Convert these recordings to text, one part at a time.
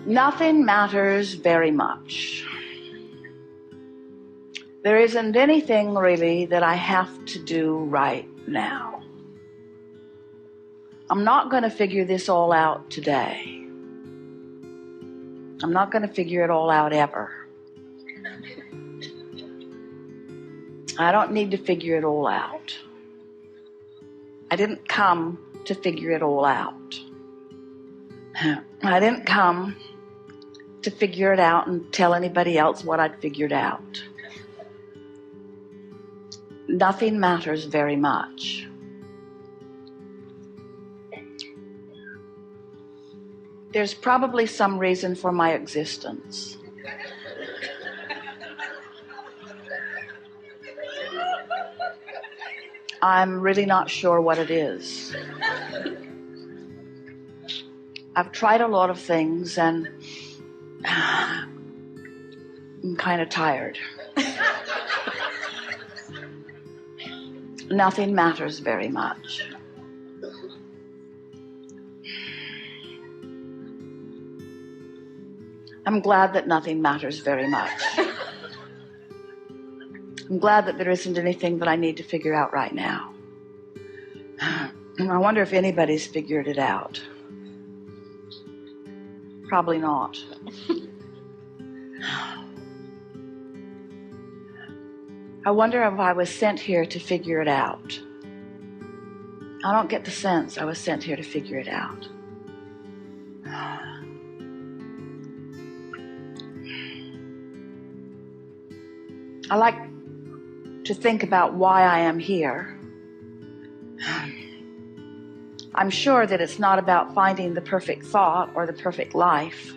Nothing matters very much. There isn't anything really that I have to do right now. I'm not going to figure this all out today. I'm not going to figure it all out ever. I don't need to figure it all out. I didn't come to figure it all out. I didn't come to figure it out and tell anybody else what I'd figured out. Nothing matters very much. There's probably some reason for my existence. I'm really not sure what it is. I've tried a lot of things and I'm kind of tired. Nothing matters very much. I'm glad that nothing matters very much. I'm glad that there isn't anything that I need to figure out right now. I wonder if anybody's figured it out. Probably not. I wonder if I was sent here to figure it out. I don't get the sense I was sent here to figure it out. I like to think about why I am here. I'm sure that it's not about finding the perfect thought or the perfect life.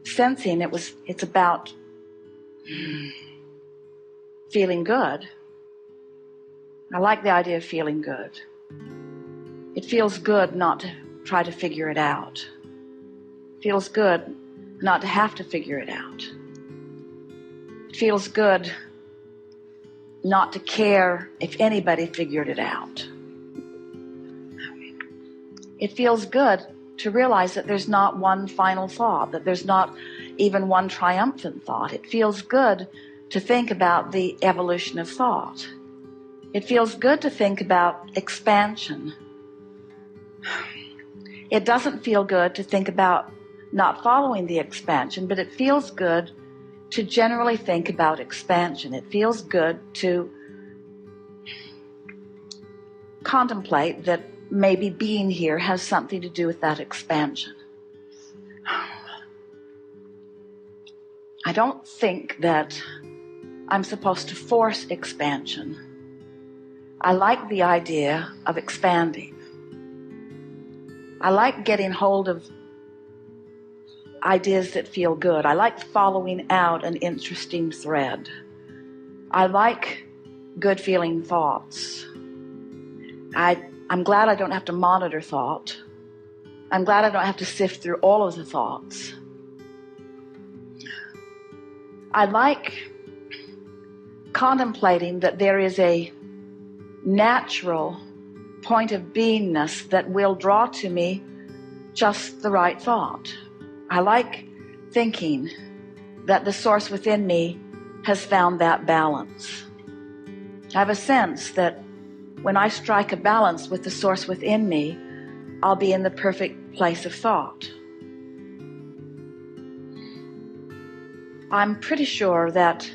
Sensing it's about feeling good. I like the idea of feeling good. It feels good not to try to figure it out. It feels good not to have to figure it out. It feels good not to care if anybody figured it out. It feels good to realize that there's not one final thought, that there's not even one triumphant thought. It feels good to think about the evolution of thought. It feels good to think about expansion. It doesn't feel good to think about not following the expansion, but it feels good to generally think about expansion. It feels good to contemplate that maybe being here has something to do with that expansion. I don't think that I'm supposed to force expansion. I like the idea of expanding. I like getting hold of ideas that feel good. I like following out an interesting thread. I like good feeling thoughts. I'm glad I don't have to monitor thought. I'm glad I don't have to sift through all of the thoughts. I like contemplating that there is a natural point of beingness that will draw to me just the right thought. I like thinking that the source within me has found that balance. I have a sense that when I strike a balance with the source within me, I'll be in the perfect place of thought. I'm pretty sure that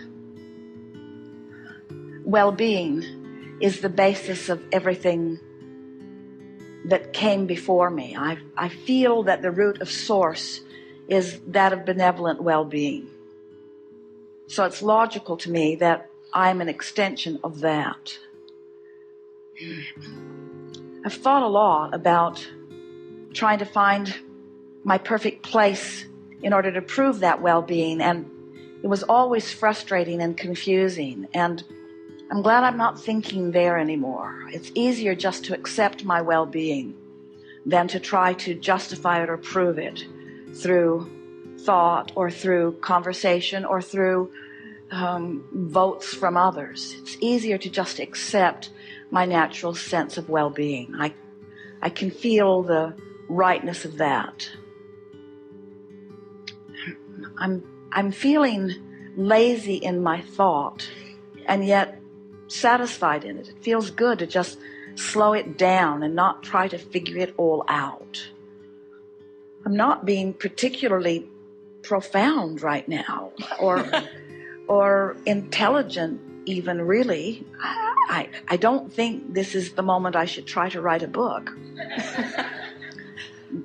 well-being is the basis of everything that came before me. I feel that the root of source is that of benevolent well-being. So it's logical to me that I'm an extension of that. I've thought a lot about trying to find my perfect place in order to prove that well-being, and it was always frustrating and confusing, and I'm glad I'm not thinking there anymore. It's easier just to accept my well-being than to try to justify it or prove it through thought or through conversation or through votes from others. It's easier to just accept my natural sense of well-being. I can feel the rightness of that. I'm feeling lazy in my thought, and yet satisfied in it. It feels good to just slow it down and not try to figure it all out. I'm not being particularly profound right now, or intelligent even, really. I don't think this is the moment I should try to write a book.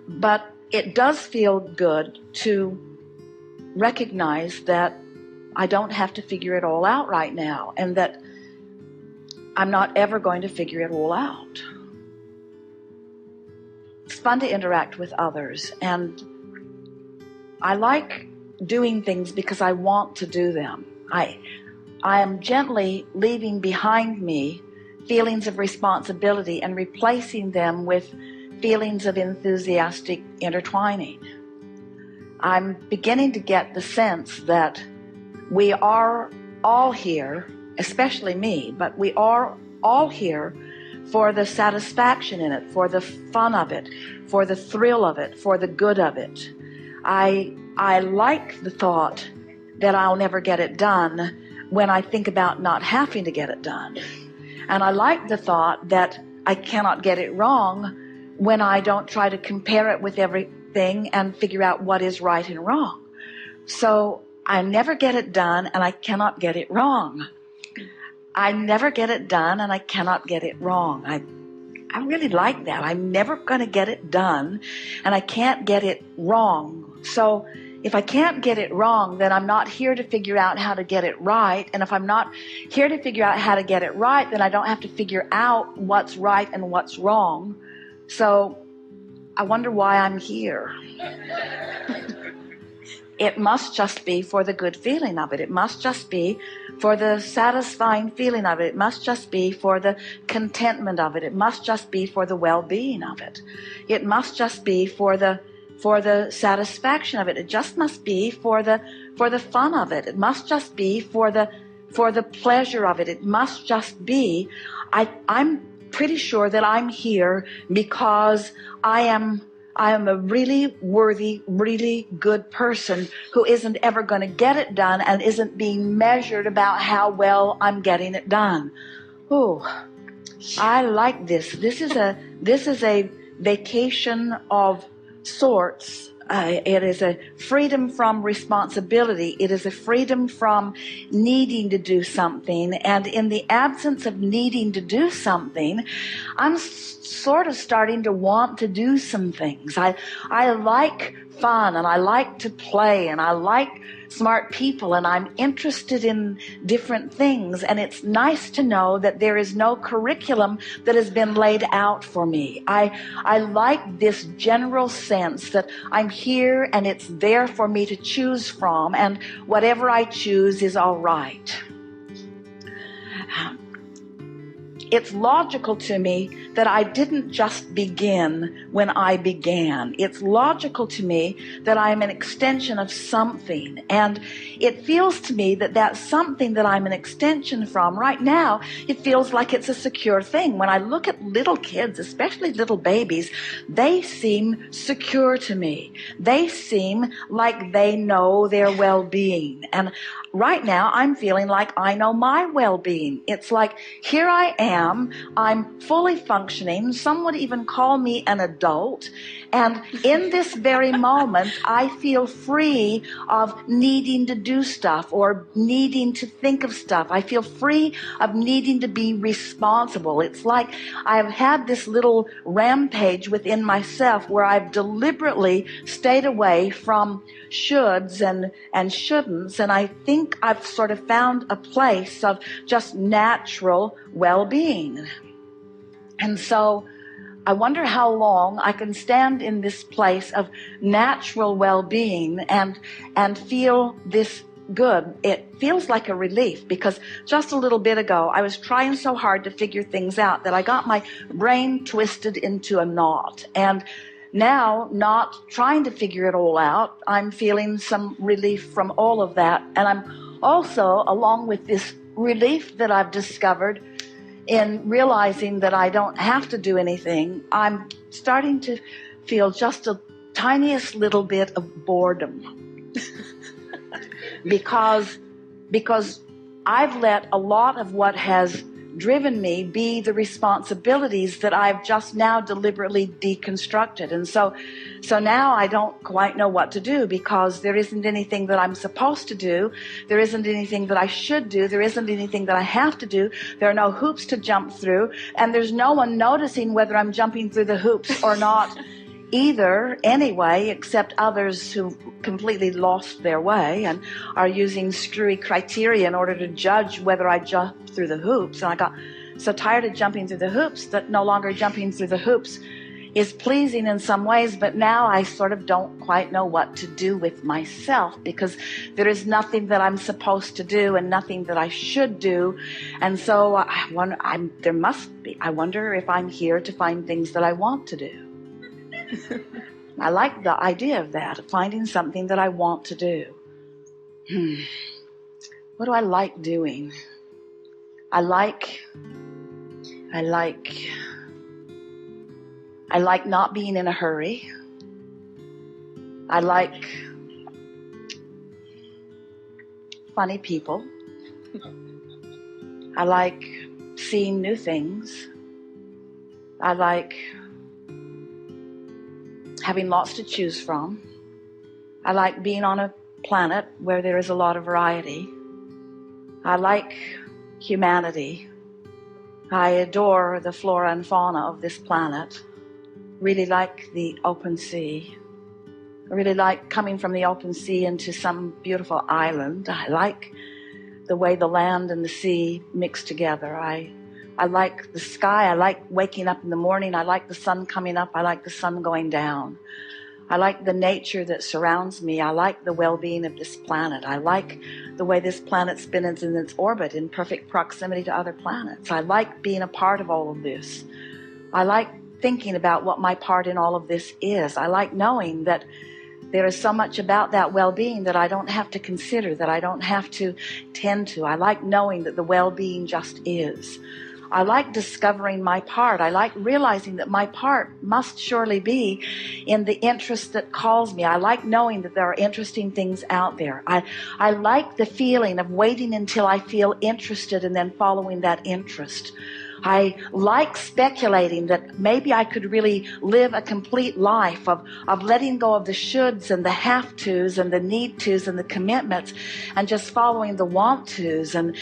But it does feel good to recognize that I don't have to figure it all out right now, and that I'm not ever going to figure it all out. It's fun to interact with others, and I like doing things because I want to do them. I am gently leaving behind me feelings of responsibility and replacing them with feelings of enthusiastic intertwining. I'm beginning to get the sense that we are all here, especially me, but we are all here for the satisfaction in it, for the fun of it, for the thrill of it, for the good of it. I like the thought that I'll never get it done when I think about not having to get it done. And I like the thought that I cannot get it wrong when I don't try to compare it with everything and figure out what is right and wrong. So I never get it done, and I cannot get it wrong. I never get it done, and I cannot get it wrong. I really like that. I'm never going to get it done, and I can't get it wrong. So if I can't get it wrong, then I'm not here to figure out how to get it right. And if I'm not here to figure out how to get it right, then I don't have to figure out what's right and what's wrong. So I wonder why I'm here. It must just be for the good feeling of it. It must just be for the satisfying feeling of it. It must just be for the contentment of it. It must just be for the well-being of it. It must just be for the satisfaction of it. It just must be for the fun of it. It must just be for the pleasure of it. It must just be. I'm pretty sure that I'm here because I am a really worthy, really good person who isn't ever going to get it done and isn't being measured about how well I'm getting it done. Oh, I like this. This is a vacation of sorts. It is a freedom from responsibility. It is a freedom from needing to do something. And in the absence of needing to do something, I'm sort of starting to want to do some things. I like fun, and I like to play, and I like smart people, and I'm interested in different things. And it's nice to know that there is no curriculum that has been laid out for me. I like this general sense that I'm here and it's there for me to choose from, and whatever I choose is all right. It's logical to me that I didn't just begin when I began. It's logical to me that I'm an extension of something. And it feels to me that that something that I'm an extension from right now, it feels like it's a secure thing. When I look at little kids, especially little babies, they seem secure to me. They seem like they know their well-being. And right now, I'm feeling like I know my well-being. It's like, here I am. I'm fully functioning. Some would even call me an adult. And in this very moment, I feel free of needing to do stuff or needing to think of stuff. I feel free of needing to be responsible. It's like I've had this little rampage within myself where I've deliberately stayed away from shoulds and shouldn'ts, and I think I've sort of found a place of just natural well-being. And so I wonder how long I can stand in this place of natural well-being and feel this good. It feels like a relief, because just a little bit ago I was trying so hard to figure things out that I got my brain twisted into a knot. And now, not trying to figure it all out, I'm feeling some relief from all of that. And I'm also, along with this relief that I've discovered, in realizing that I don't have to do anything, I'm starting to feel just a tiniest little bit of boredom. because I've let a lot of what has driven me be the responsibilities that I've just now deliberately deconstructed. And so now I don't quite know what to do, because there isn't anything that I'm supposed to do. There isn't anything that I should do. There isn't anything that I have to do. There are no hoops to jump through, and there's no one noticing whether I'm jumping through the hoops or not either anyway, except others who completely lost their way and are using screwy criteria in order to judge whether I jump through the hoops. And I got so tired of jumping through the hoops that no longer jumping through the hoops is pleasing in some ways, but now I sort of don't quite know what to do with myself, because there is nothing that I'm supposed to do and nothing that I should do. And so I wonder if I'm here to find things that I want to do. I like the idea of that, of finding something that I want to do. What do I like doing? I like not being in a hurry. I like funny people. I like seeing new things. I like having lots to choose from. I like being on a planet where there is a lot of variety. I like humanity. I adore the flora and fauna of this planet. Really like the open sea. I really like coming from the open sea into some beautiful island. I like the way the land and the sea mix together. I like the sky. I like waking up in the morning. I like the sun coming up. I like the sun going down. I like the nature that surrounds me. I like the well-being of this planet. I like the way this planet spins in its orbit in perfect proximity to other planets. I like being a part of all of this. I like thinking about what my part in all of this is. I like knowing that there is so much about that well-being that I don't have to consider, that I don't have to tend to. I like knowing that the well-being just is. I like discovering my part. I like realizing that my part must surely be in the interest that calls me. I like knowing that there are interesting things out there. I like the feeling of waiting until I feel interested and then following that interest. I like speculating that maybe I could really live a complete life of letting go of the shoulds and the have-tos and the need-tos and the commitments, and just following the want-tos and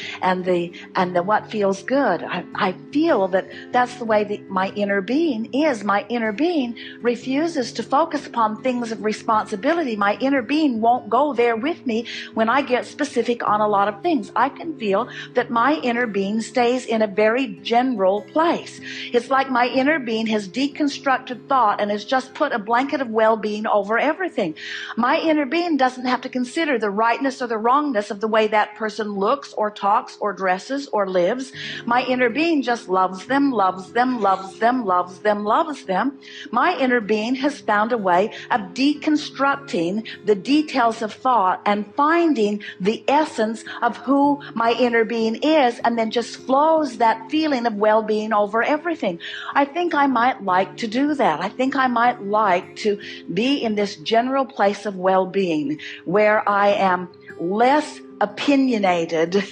the what feels good. I feel that that's the way that my inner being is. My inner being refuses to focus upon things of responsibility. My inner being won't go there with me when I get specific on a lot of things. I can feel that my inner being stays in a very general place. It's like my inner being has deconstructed thought and has just put a blanket of well-being over everything. My inner being doesn't have to consider the rightness or the wrongness of the way that person looks or talks or dresses or lives. My inner being just loves them, loves them, loves them, loves them, loves them. My inner being has found a way of deconstructing the details of thought and finding the essence of who my inner being is, and then just flows that feeling of well-being over everything. I think I might like to do that. I think I might like to be in this general place of well-being where I am less opinionated,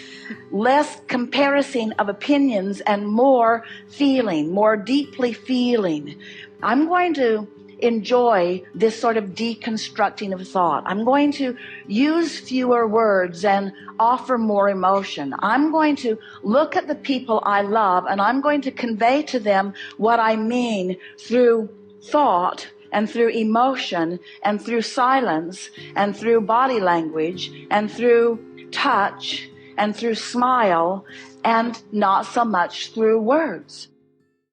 less comparison of opinions, and more feeling, more deeply feeling. I'm going to enjoy this sort of deconstructing of thought. I'm going to use fewer words and offer more emotion. I'm going to look at the people I love, and I'm going to convey to them what I mean through thought and through emotion and through silence and through body language and through touch and through smile, and not so much through words.